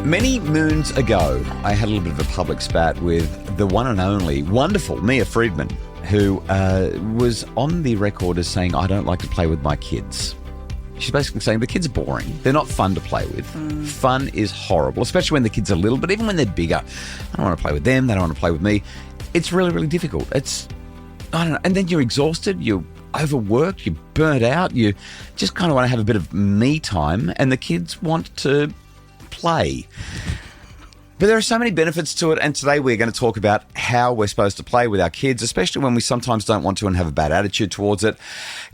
Many moons ago, I had a little bit of a public spat with the one and only wonderful Mia Friedman, who was on the record as saying, I don't like to play with my kids. She's basically saying the kids are boring. They're not fun to play with. Fun is horrible, especially when the kids are little, but even when they're bigger. I don't want to play with them. They don't want to play with me. It's really, really difficult. I don't know. And then you're exhausted. You're overworked. You're burnt out. You just kind of want to have a bit of me time, and the kids want to play. But there are so many benefits to it, and today we're going to talk about how we're supposed to play with our kids, especially when we sometimes don't want to and have a bad attitude towards it.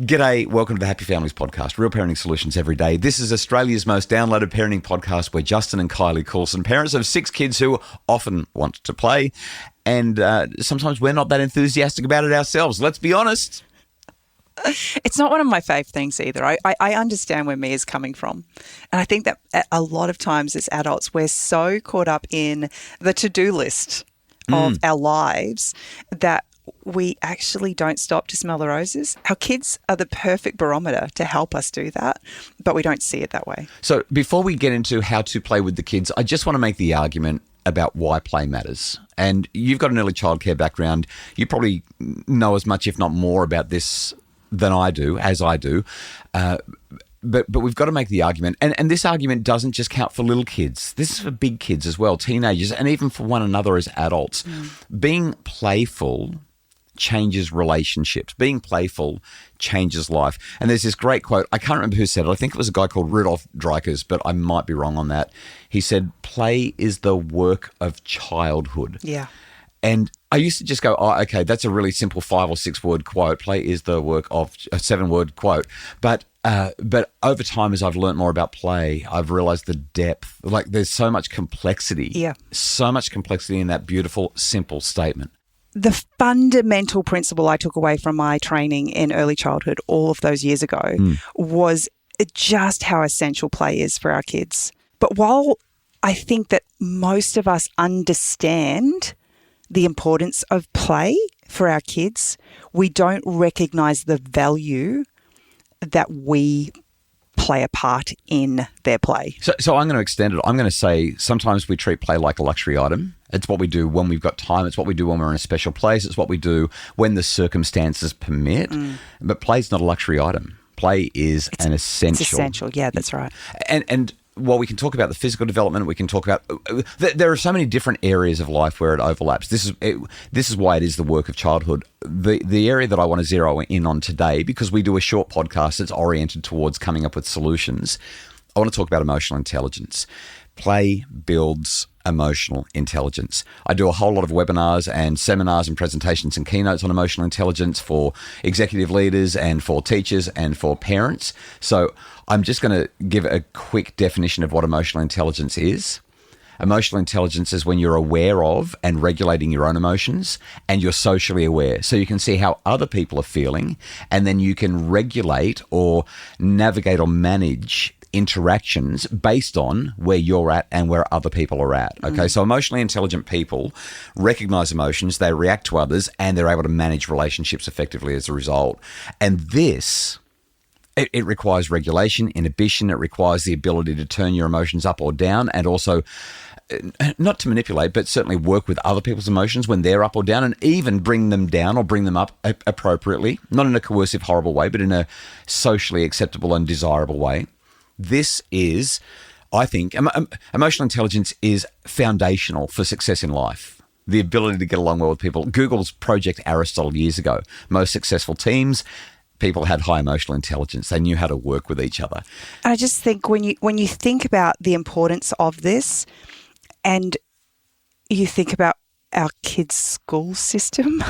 G'day, welcome to the Happy Families podcast, real parenting solutions every day. This is Australia's most downloaded parenting podcast where Justin and Kylie Coulson, parents of 6 kids who often want to play, and sometimes we're not that enthusiastic about it ourselves. Let's be honest. It's not one of my fave things either. I understand where Mia's coming from. And I think that a lot of times as adults, we're so caught up in the to-do list of our lives that we actually don't stop to smell the roses. Our kids are the perfect barometer to help us do that, but we don't see it that way. So before we get into how to play with the kids, I just want to make the argument about why play matters. And you've got an early childcare background. You probably know as much, if not more, about this than I do, as I do. But we've got to make the argument. And this argument doesn't just count for little kids. This is for big kids as well, teenagers, and even for one another as adults. Being playful changes relationships. Being playful changes life. And there's this great quote. I can't remember who said it. I think it was a guy called Rudolf Dreikers, but I might be wrong on that. He said, play is the work of childhood. Yeah. And I used to just go, oh, okay, that's a really simple 5 or 6 word quote. Play is the work of a 7-word quote. But over time, as I've learned more about play, I've realized the depth. Like there's so much complexity. Yeah. So much complexity in that beautiful, simple statement. The fundamental principle I took away from my training in early childhood all of those years ago was just how essential play is for our kids. But while I think that most of us understand the importance of play for our kids, we don't recognize the value that we play a part in their play. So I'm going to extend it. I'm going to say sometimes we treat play like a luxury item. It's what we do when we've got time. It's what we do when we're in a special place. It's what we do when the circumstances permit. But play's not a luxury item. Play is an essential. It's essential. Yeah, that's right. And while we can talk about the physical development, we can talk about there are so many different areas of life where it overlaps. This is why it is the work of childhood. The area that I want to zero in on today, because we do a short podcast that's oriented towards coming up with solutions, I want to talk about emotional intelligence. Play builds emotional intelligence. I do a whole lot of webinars and seminars and presentations and keynotes on emotional intelligence for executive leaders and for teachers and for parents. So I'm just going to give a quick definition of what emotional intelligence is. Emotional intelligence is when you're aware of and regulating your own emotions and you're socially aware. So you can see how other people are feeling and then you can regulate or navigate or manage interactions based on where you're at and where other people are at. Okay, so emotionally intelligent people recognize emotions, they react to others, and they're able to manage relationships effectively as a result. And this, it requires regulation, inhibition. It requires the ability to turn your emotions up or down, and also not to manipulate, but certainly work with other people's emotions when they're up or down, and even bring them down or bring them up appropriately, not in a coercive, horrible way, but in a socially acceptable and desirable way. This is, I think, emotional intelligence is foundational for success in life. The ability to get along well with people. Google's Project Aristotle years ago. Most successful teams, people had high emotional intelligence. They knew how to work with each other. I just think when you think about the importance of this, and you think about our kids' school system.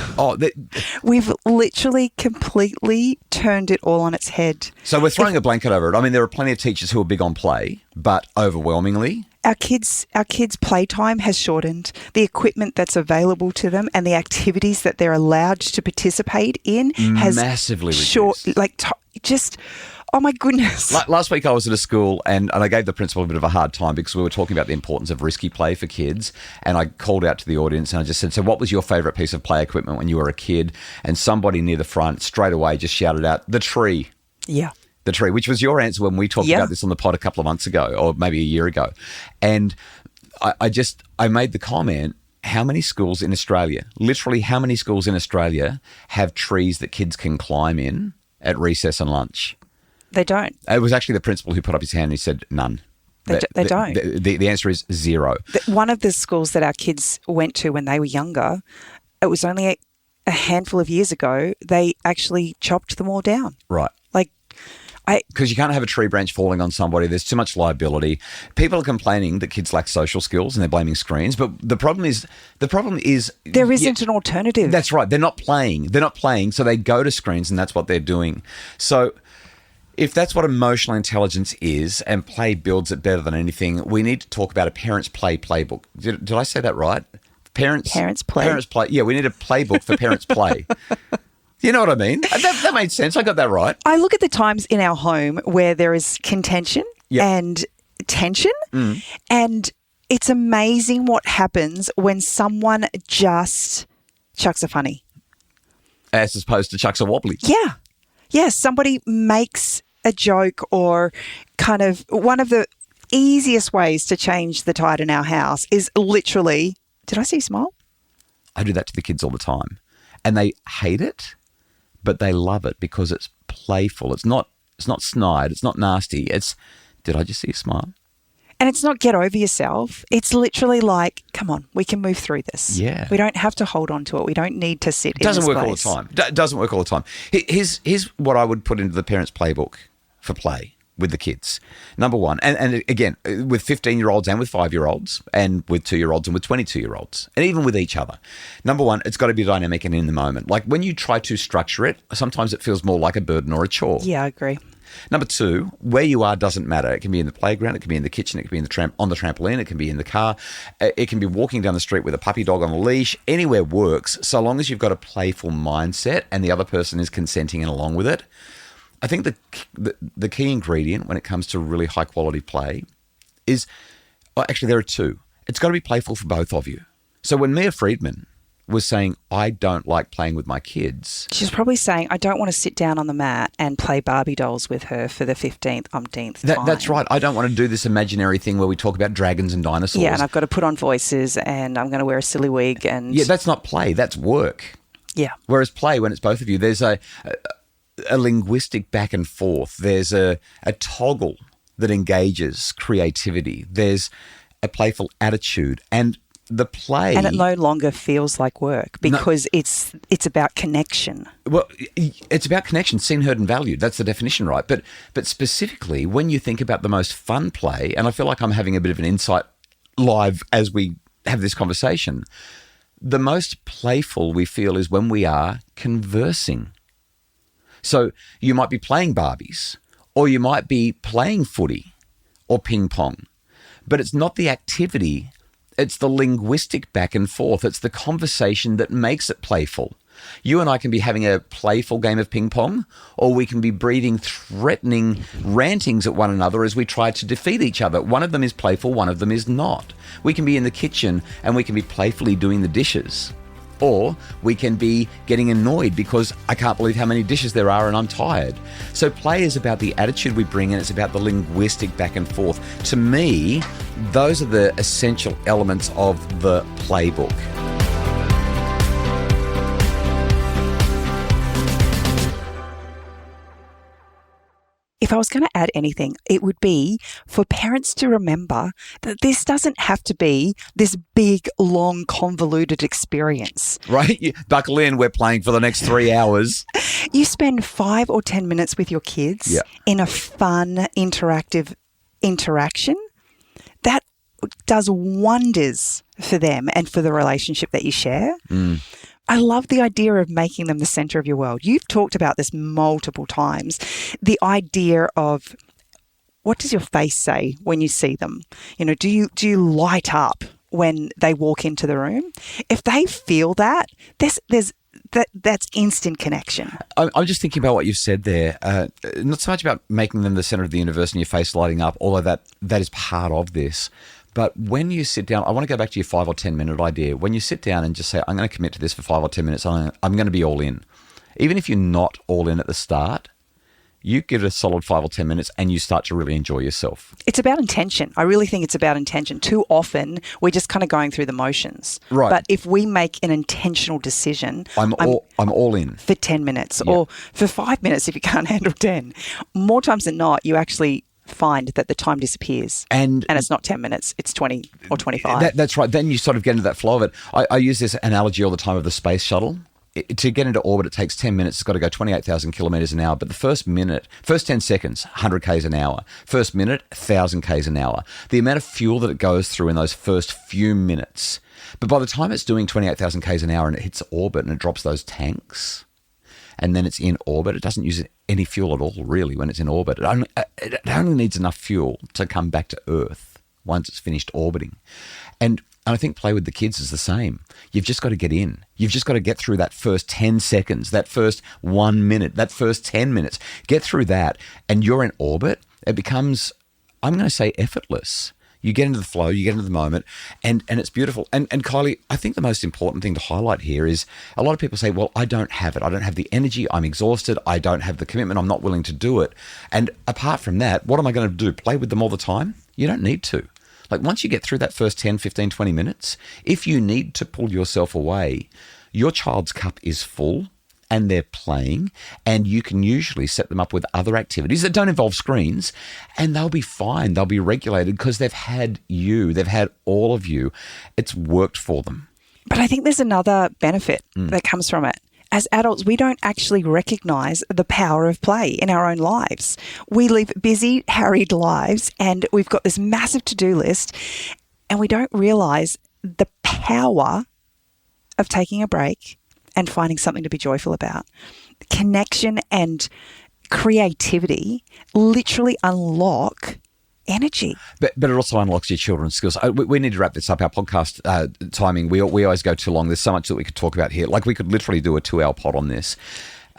We've literally completely turned it all on its head. So we're throwing a blanket over it. I mean, there are plenty of teachers who are big on play, but overwhelmingly, our kids' playtime has shortened. The equipment that's available to them and the activities that they're allowed to participate in has massively reduced. Oh, my goodness. Last week I was at a school and I gave the principal a bit of a hard time because we were talking about the importance of risky play for kids, and I called out to the audience and I just said, so what was your favourite piece of play equipment when you were a kid? And somebody near the front straight away just shouted out, the tree. Yeah. The tree, which was your answer when we talked about this on the pod a couple of months ago or maybe a year ago. And I made the comment, how many schools in Australia, literally how many schools in Australia have trees that kids can climb in at recess and lunch? They don't. It was actually the principal who put up his hand and he said none. They don't. The answer is zero. One of the schools that our kids went to when they were younger, it was only a handful of years ago, they actually chopped them all down. Right. Because you can't have a tree branch falling on somebody. There's too much liability. People are complaining that kids lack social skills and they're blaming screens. But the problem is there isn't an alternative. That's right. They're not playing. So they go to screens and that's what they're doing. So if that's what emotional intelligence is and play builds it better than anything, we need to talk about a parents' playbook. Did I say that right? Parents play. Parents play. Yeah, we need a playbook for parents play. You know what I mean? That made sense. I got that right. I look at the times in our home where there is contention and tension, and it's amazing what happens when someone just chucks a funny. As opposed to chucks a wobbly. Yeah. Yeah, somebody makes a joke or kind of one of the easiest ways to change the tide in our house is literally, did I see smile? I do that to the kids all the time. And they hate it, but they love it because it's playful. It's not snide. It's not nasty. It's, did I just see a smile? And it's not get over yourself. It's literally like, come on, we can move through this. Yeah. We don't have to hold on to it. We don't need to sit in this place. It doesn't work all the time. Here's what I would put into the parents' playbook for play with the kids. Number one, and again, with 15-year-olds and with 5-year-olds and with 2-year-olds and with 22-year-olds and even with each other. Number one, it's got to be dynamic and in the moment. Like when you try to structure it, sometimes it feels more like a burden or a chore. Yeah, I agree. Number two, where you are doesn't matter. It can be in the playground, it can be in the kitchen, it can be on the trampoline, it can be in the car, it can be walking down the street with a puppy dog on a leash. Anywhere works, so long as you've got a playful mindset and the other person is consenting and along with it. I think the key ingredient when it comes to really high quality play is, actually there are two. It's got to be playful for both of you. So when Mia Friedman was saying, I don't like playing with my kids. She's probably saying, I don't want to sit down on the mat and play Barbie dolls with her for the 15th, umpteenth time. That's right. I don't want to do this imaginary thing where we talk about dragons and dinosaurs. Yeah, and I've got to put on voices and I'm going to wear a silly wig. And yeah, that's not play. That's work. Yeah. Whereas play, when it's both of you, there's a linguistic back and forth. There's a toggle that engages creativity. There's a playful attitude and the play. And it no longer feels like work because it's about connection. Well, it's about connection, seen, heard and valued. That's the definition, right? But specifically, when you think about the most fun play, and I feel like I'm having a bit of an insight live as we have this conversation, the most playful we feel is when we are conversing. So you might be playing Barbies or you might be playing footy or ping pong, but it's not the activity. It's the linguistic back and forth. It's the conversation that makes it playful. You and I can be having a playful game of ping pong, or we can be breathing threatening rantings at one another as we try to defeat each other. One of them is playful, one of them is not. We can be in the kitchen and we can be playfully doing the dishes. Or we can be getting annoyed because I can't believe how many dishes there are and I'm tired. So play is about the attitude we bring and it's about the linguistic back and forth. To me, those are the essential elements of the playbook. If I was going to add anything, it would be for parents to remember that this doesn't have to be this big, long, convoluted experience. Right? Buckle in, we're playing for the next 3 hours. You spend 5 or 10 minutes with your kids in a fun, interactive interaction. That does wonders for them and for the relationship that you share. I love the idea of making them the center of your world. You've talked about this multiple times. The idea of what does your face say when you see them? You know, do you light up when they walk into the room? If they feel that, that's instant connection. I'm just thinking about what you've said there. Not so much about making them the center of the universe and your face lighting up, although that is part of this. But when you sit down, I want to go back to your 5 or 10 minute idea. When you sit down and just say, I'm going to commit to this for 5 or 10 minutes, I'm going to be all in. Even if you're not all in at the start, you give it a solid 5 or 10 minutes and you start to really enjoy yourself. It's about intention. I really think it's about intention. Too often, we're just kind of going through the motions. Right. But if we make an intentional decision, I'm all in. For 10 minutes or for 5 minutes if you can't handle 10, more times than not, you actually find that the time disappears. And it's not 10 minutes, it's 20 or 25. That's right. Then you sort of get into that flow of it. I use this analogy all the time of the space shuttle. To get into orbit, it takes 10 minutes. It's got to go 28,000 kilometres an hour. But the first 10 seconds, 100 Ks an hour. First minute, 1,000 Ks an hour. The amount of fuel that it goes through in those first few minutes. But by the time it's doing 28,000 Ks an hour and it hits orbit and it drops those tanks, and then it's in orbit, it doesn't use any fuel at all, really, when it's in orbit. It only needs enough fuel to come back to Earth once it's finished orbiting. And I think play with the kids is the same. You've just got to get in. You've just got to get through that first 10 seconds, that first 1 minute, that first 10 minutes. Get through that and you're in orbit. It becomes, I'm going to say, effortless. You get into the flow, you get into the moment, and it's beautiful. And Kylie, I think the most important thing to highlight here is a lot of people say, well, I don't have it. I don't have the energy. I'm exhausted. I don't have the commitment. I'm not willing to do it. And apart from that, what am I going to do? Play with them all the time? You don't need to. Like once you get through that first 10, 15, 20 minutes, if you need to pull yourself away, your child's cup is full and they're playing, and you can usually set them up with other activities that don't involve screens, and they'll be fine. They'll be regulated because they've had you. They've had all of you. It's worked for them. But I think there's another benefit that comes from it. As adults, we don't actually recognise the power of play in our own lives. We live busy, harried lives, and we've got this massive to-do list, and we don't realise the power of taking a break and finding something to be joyful about. Connection and creativity literally unlock energy. But it also unlocks your children's skills. We need to wrap this up. Our podcast timing, we always go too long. There's so much that we could talk about here. Like we could literally do a 2-hour pod on this.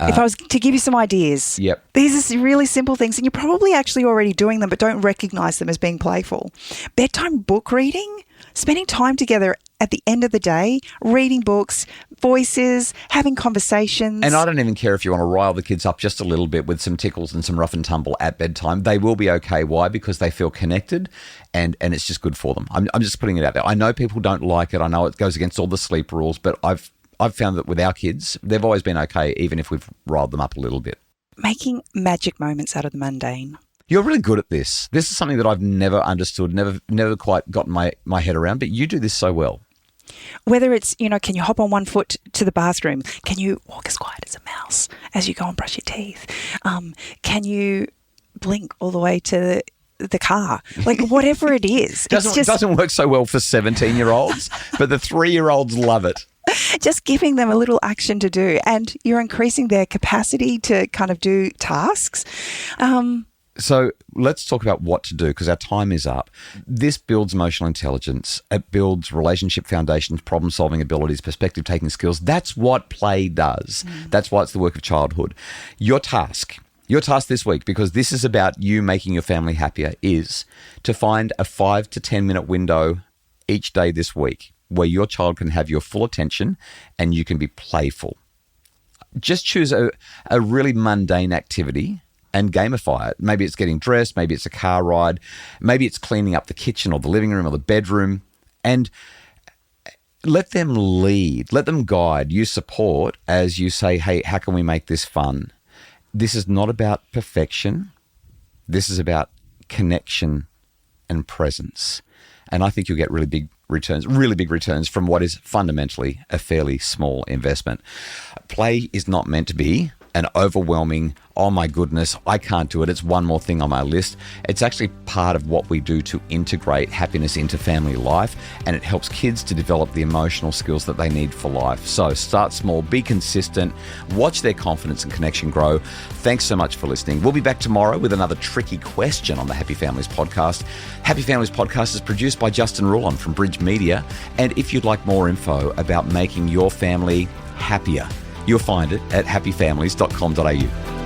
If I was to give you some ideas, yep. These are really simple things, and you're probably actually already doing them, but don't recognise them as being playful. Bedtime book reading, spending time together at the end of the day, reading books, voices, having conversations. And I don't even care if you want to rile the kids up just a little bit with some tickles and some rough and tumble at bedtime. They will be okay. Why? Because they feel connected and it's just good for them. I'm just putting it out there. I know people don't like it. I know it goes against all the sleep rules, but I've found that with our kids, they've always been okay, even if we've riled them up a little bit. Making magic moments out of the mundane. You're really good at this. This is something that I've never understood, never quite gotten my head around, but you do this so well. Whether it's, can you hop on one foot to the bathroom? Can you walk as quiet as a mouse as you go and brush your teeth? Can you blink all the way to the car? Like whatever it is. Doesn't work so well for 17-year-olds, but the 3-year-olds love it. Just giving them a little action to do, and you're increasing their capacity to kind of do tasks. So let's talk about what to do because our time is up. This builds emotional intelligence. It builds relationship foundations, problem-solving abilities, perspective-taking skills. That's what play does. That's why it's the work of childhood. Your task this week, because this is about you making your family happier, is to find a 5 to 10 minute window each day this week where your child can have your full attention and you can be playful. Just choose a really mundane activity and gamify it. Maybe it's getting dressed, maybe it's a car ride, maybe it's cleaning up the kitchen or the living room or the bedroom, and let them lead, let them guide, you support as you say, hey, how can we make this fun? This is not about perfection. This is about connection and presence. And I think you'll get really big returns from what is fundamentally a fairly small investment. Play is not meant to be an overwhelming, oh my goodness, I can't do it, it's one more thing on my list. It's actually part of what we do to integrate happiness into family life, and it helps kids to develop the emotional skills that they need for life. So start small, be consistent, watch their confidence and connection grow. Thanks so much for listening. We'll be back tomorrow with another tricky question on the Happy Families podcast. Happy Families podcast is produced by Justin Rulon from Bridge Media, and if you'd like more info about making your family happier, you'll find it at happyfamilies.com.au.